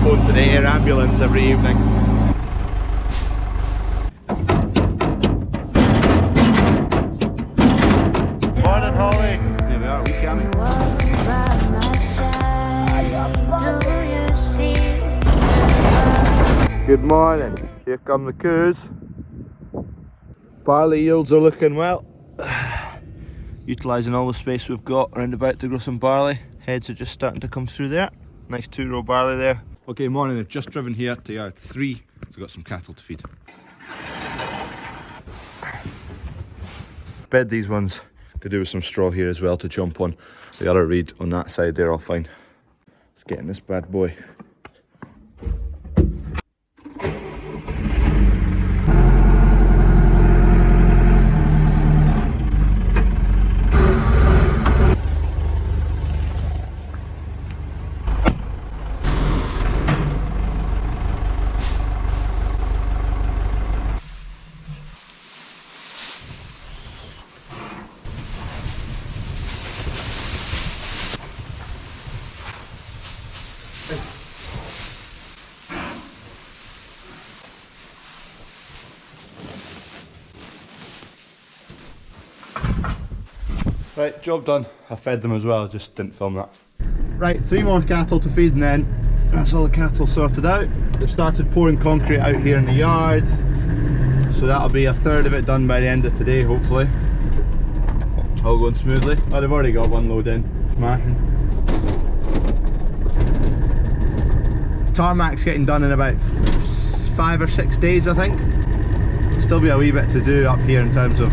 phone to the air ambulance every evening. Morning, Holly. Here we are, we coming. Good morning. Here come the coos. Barley yields are looking well. Utilising all the space we've got around about to grow some barley. Heads are just starting to come through there. Nice 2-row barley there. Okay, morning. I've just driven here to yard 3. So I've got some cattle to feed. Bed these ones. Could do with some straw here as well to jump on. The other reed on that side there, all fine. Let's get in this bad boy. Right, job done. I fed them as well, just didn't film that. Right, 3 more cattle to feed and then that's all the cattle sorted out. They've started pouring concrete out here in the yard, so that'll be a third of it done by the end of today, hopefully. All going smoothly. Oh, they've already got 1 load in. Smashing. Tarmac's getting done in about 5 or 6 days, I think. Still be a wee bit to do up here in terms of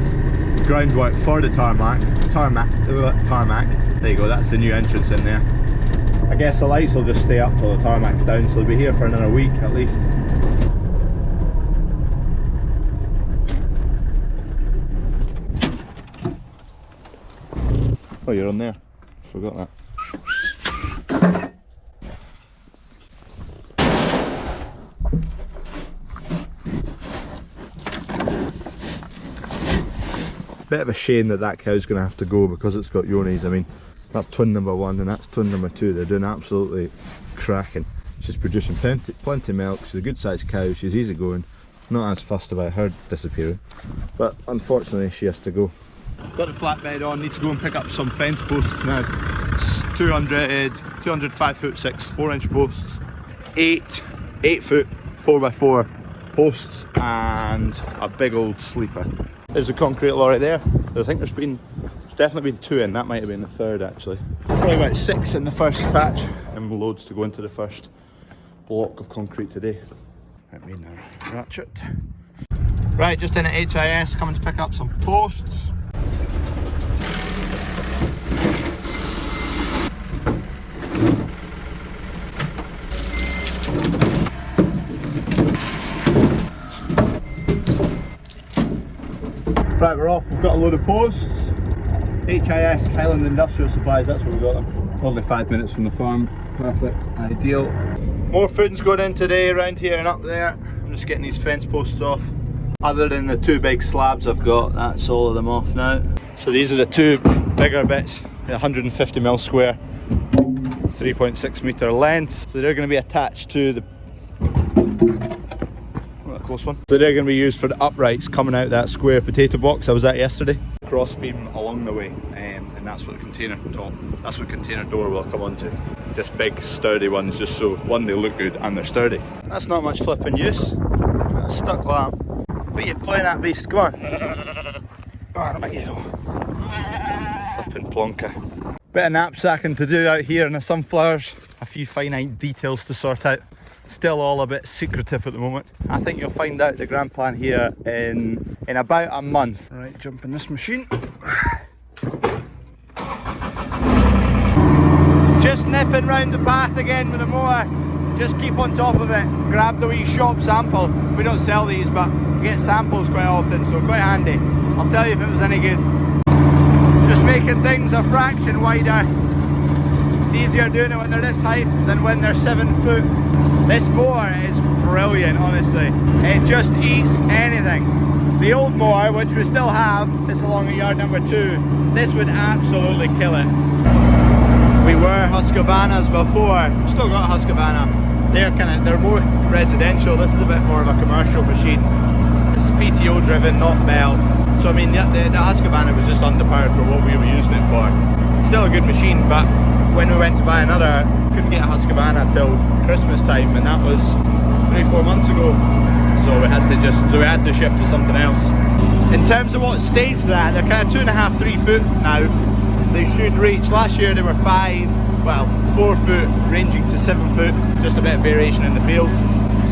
groundwork for the tarmac. Tarmac. There you go, that's the new entrance in there. I guess the lights will just stay up till the tarmac's down, so they'll be here for another week at least. Oh, you're on there. Forgot that. Bit of a shame that that cow's going to have to go because it's got yonis. I mean, that's twin number 1 and that's twin number 2. They're doing absolutely cracking. She's producing plenty of milk. She's a good sized cow. She's easy going. Not as fussed about her disappearing, but unfortunately she has to go. Got the flatbed on. Need to go and pick up some fence posts now. It's 200 5'6" 4-inch posts, 8 foot 4x4 posts, and a big old sleeper. There's a concrete lorry there. I think there's definitely been 2 in. That might have been the 3rd actually. Probably about 6 in the first batch, and loads to go into the first block of concrete today. Let me now ratchet. Right, just in at HIS, coming to pick up some posts. Right, we're off. We've got a load of posts. HIS, Highland Industrial Supplies, that's where we got them. Only 5 minutes from the farm. Perfect, ideal. More food's going in today around here and up there. I'm just getting these fence posts off. Other than the 2 big slabs I've got, that's all of them off now. So these are the 2 bigger bits, 150mm square, 3.6 metre lengths. So they're going to be attached to the close one. So they're going to be used for the uprights coming out that square potato box I was at yesterday. Cross beam along the way, and that's what the container door will come onto. Just big sturdy ones, just so one, they look good and they're sturdy. That's not much flipping use. That's stuck lamb. But you're playing that beast, come on. Oh, there you go. Flipping plonker. Bit of knapsacking to do out here in the sunflowers. A few finite details to sort out. Still all a bit secretive at the moment. I think you'll find out the grand plan here in about a month. Right, jump in this machine. Just nipping round the path again with the mower. Just keep on top of it. Grab the wee shop sample. We don't sell these, but we get samples quite often, so quite handy. I'll tell you if it was any good. Just making things a fraction wider. It's easier doing it when they're this height than when they're 7 foot. This mower is brilliant, honestly. It just eats anything. The old mower, which we still have, this along at yard number 2, this would absolutely kill it. We were Husqvarnas before, still got a Husqvarna, they're more residential. This is a bit more of a commercial machine. This is PTO driven, not belt. So I mean, the Husqvarna was just underpowered for what we were using it for. Still a good machine, but when we went to buy another, couldn't get a Husqvarna till Christmas time, and that was 3-4 months ago. So we had to shift to something else. In terms of what stage they're at, they're kind of 2.5–3 foot now. They should reach, last year they were 4 foot ranging to 7 foot, just a bit of variation in the fields.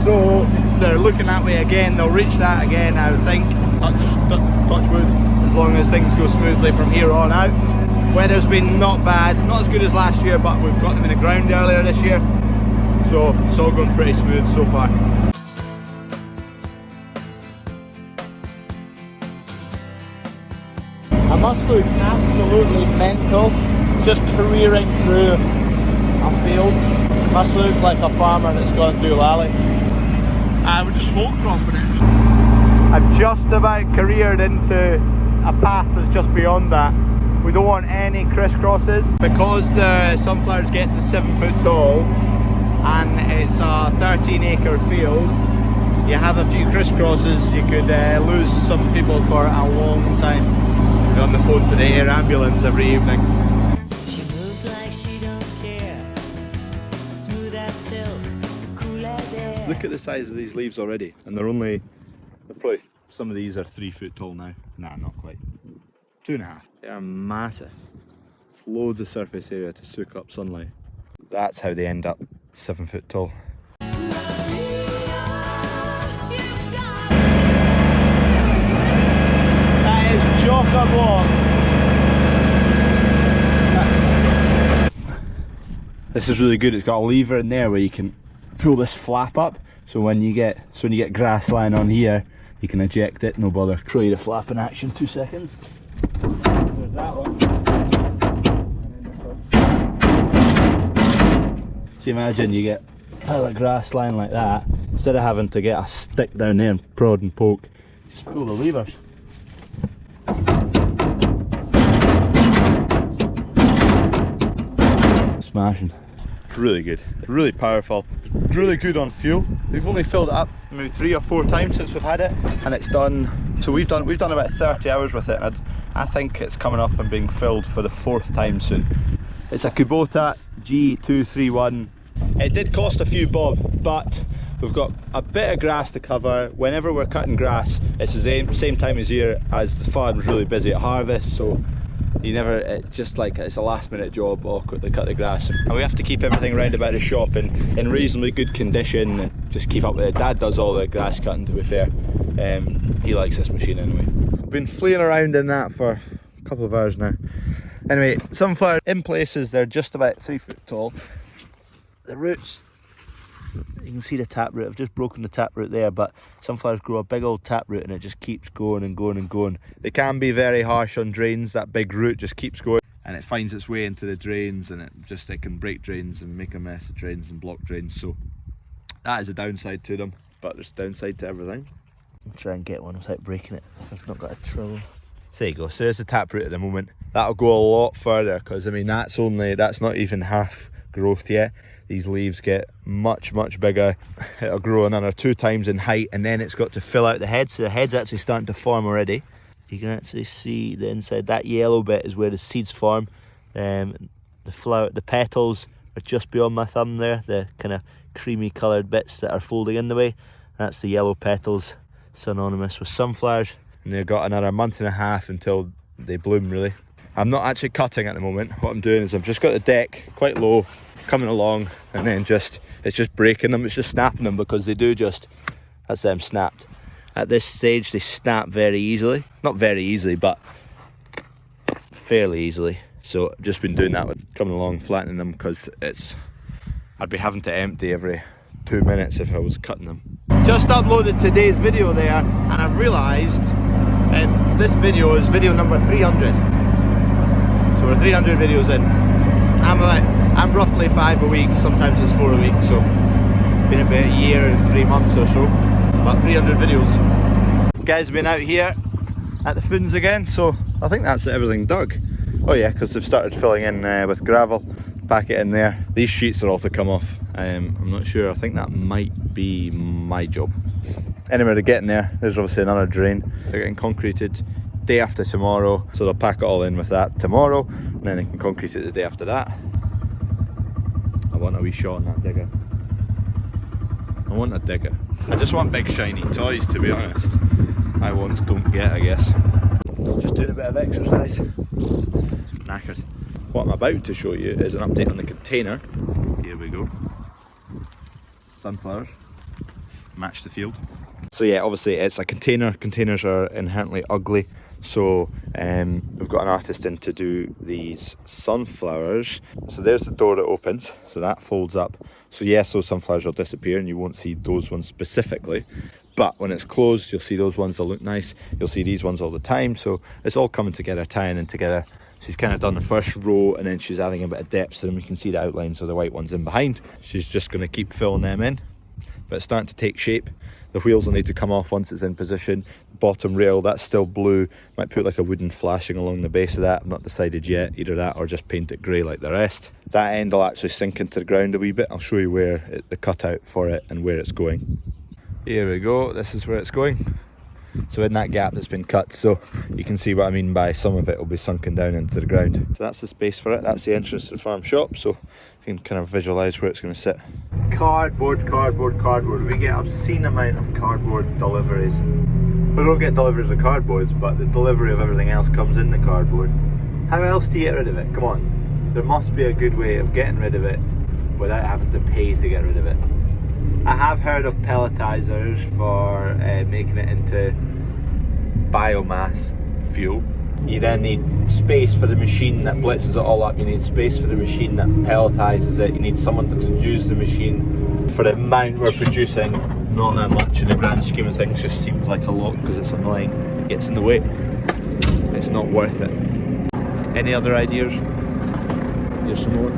So they're looking that way again. They'll reach that again, I would think, touch wood, as long as things go smoothly from here on out. Weather's been not bad, not as good as last year, but we've got them in the ground earlier this year, so it's all going pretty smooth so far. I must look absolutely mental just careering through a field. It must look like a farmer that's gone doolally. I would just smoke Crawford. I've just about careered into a path that's just beyond that. We don't want any crisscrosses. Because the sunflowers get to 7 foot tall and it's a 13-acre field, you have a few crisscrosses, you could lose some people for a long time. We're on the phone to the air ambulance every evening. She moves like she don't care. Smooth as silk, cool as air. Look at the size of these leaves already, and they're probably, some of these are 3 foot tall now. Nah, not quite. 2.5. They are massive. It's loads of surface area to soak up sunlight. That's how they end up 7 foot tall. That is chock-a-block. This is really good. It's got a lever in there where you can pull this flap up. So when you get grass lying on here, you can eject it, no bother. Show you the flap in action, 2 seconds. There's that one. So imagine you get a pile of grass lying like that, instead of having to get a stick down there and prod and poke, just pull the levers. Smashing. Really good, really powerful, really good on fuel. We've only filled it up maybe 3 or 4 times since we've had it, and it's done. So we've done about 30 hours with it, and I think it's coming up and being filled for the 4th time soon. It's a Kubota G231. It did cost a few bob, but we've got a bit of grass to cover. Whenever we're cutting grass, it's the same time of year as the farm's really busy at harvest, so it's a last minute job. I'll quickly cut the grass, and we have to keep everything around about the shop in reasonably good condition and just keep up with it. Dad does all the grass cutting, to be fair. He likes this machine anyway. I've been fleeing around in that for a couple of hours now. Anyway, sunflower in places they're just about 3 foot tall. The roots, you can see the taproot. I've just broken the taproot there, but sunflowers grow a big old taproot and it just keeps going and going and going. They can be very harsh on drains. That big root just keeps going and it finds its way into the drains, and it can break drains and make a mess of drains and block drains. So that is a downside to them, but there's a downside to everything. I'll try and get one without breaking it if I've not got a trowel. So there you go. So there's the taproot at the moment. That'll go a lot further, because I mean that's not even half growth yet. These leaves get much bigger. It'll grow another 2 times in height, and then it's got to fill out the head. So the head's actually starting to form already. You can actually see the inside. That yellow bit is where the seeds form. The petals are just beyond my thumb there, the kind of creamy coloured bits that are folding in the way. That's the yellow petals, synonymous with sunflowers. And they've got another 1.5 months until they bloom, really. I'm not actually cutting at the moment. What I'm doing is I've just got the deck quite low, coming along, and then it's just breaking them, it's just snapping them, because they do that's them snapped. At this stage they snap very easily. Not very easily, but fairly easily. So I've just been doing that, with coming along, flattening them, because I'd be having to empty every 2 minutes if I was cutting them. Just uploaded today's video there, and I've realised this video is video number 300. So we're 300 videos in. I'm roughly 5 a week, sometimes it's 4 a week, so been about a year and 3 months or so, about 300 videos. Guys have been out here at the Foons again, so I think that's everything dug. Oh yeah, because they've started filling in with gravel, pack it in there. These sheets are all to come off, I'm not sure, I think that might be my job. Anyway, they're getting there. There's obviously another drain. They're getting concreted day after tomorrow, so they'll pack it all in with that tomorrow, and then they can concrete it the day after that. I want a wee shot on that digger. I want a digger. I just want big shiny toys, to be honest. I ones don't get, I guess. Just doing a bit of exercise. Knackered. What I'm about to show you is an update on the container. Here we go. Sunflowers. Match the field. So yeah, obviously it's a container. Containers are inherently ugly. So we've got an artist in to do these sunflowers. So there's the door that opens, so that folds up. So yes, those sunflowers will disappear and you won't see those ones specifically. But when it's closed, you'll see those ones that look nice. You'll see these ones all the time. So it's all coming together, tying in together. She's kind of done the first row and then she's adding a bit of depth so then we can see the outlines of the white ones in behind. She's just going to keep filling them in. But it's starting to take shape. The wheels will need to come off once it's in position. Bottom rail, that's still blue. Might put like a wooden flashing along the base of that. I've not decided yet, either that or just paint it grey like the rest. That end will actually sink into the ground a wee bit. I'll show you where the cutout for it and where it's going. Here we go, this is where it's going. So in that gap that's been cut, so you can see what I mean by some of it will be sunken down into the ground. So that's the space for it, that's the entrance to the farm shop, so you can kind of visualise where it's going to sit. Cardboard, cardboard, cardboard. We get an obscene amount of cardboard deliveries. We don't get deliveries of cardboards, but the delivery of everything else comes in the cardboard. How else do you get rid of it? Come on. There must be a good way of getting rid of it without having to pay to get rid of it. I have heard of pelletizers for making it into biomass fuel. You then need space for the machine that blitzes it all up. You need space for the machine that pelletizes it. You need someone to use the machine. For the amount we're producing, not that much in the grand scheme of things, just seems like a lot because it's annoying. It gets in the way. It's not worth it. Any other ideas? Here's some more.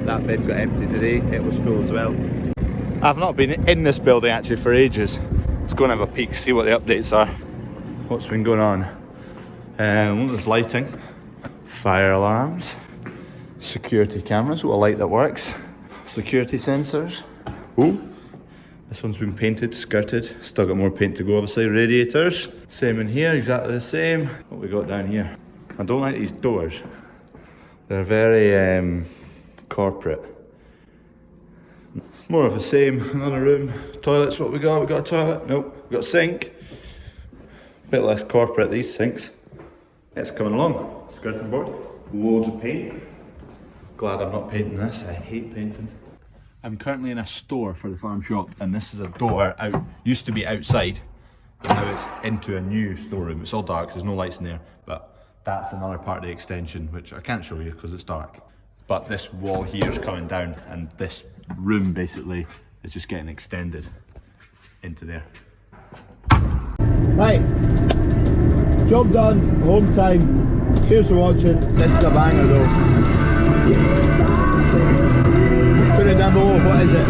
That bin got empty today. It was full as well. I've not been in this building actually for ages. Let's go and have a peek, see what the updates are. What's been going on? There's lighting, fire alarms, security cameras, what a light that works, security sensors. Ooh, this one's been painted, skirted, still got more paint to go obviously. Radiators, same in here, exactly the same. What we got down here? I don't like these doors. They're very corporate. More of the same, another room. Toilets, what we got? We got a toilet? Nope. We got a sink. Bit less corporate, these sinks. It's coming along. Skirting board. Loads of paint. Glad I'm not painting this. I hate painting. I'm currently in a store for the farm shop, and this is a door out. Used to be outside, but now it's into a new storeroom. It's all dark, there's no lights in there, but that's another part of the extension, which I can't show you because it's dark. But this wall here is coming down, and this room basically is just getting extended into there. Right, job done, home time. Cheers for watching. This is a banger though. Put it down below, what is it?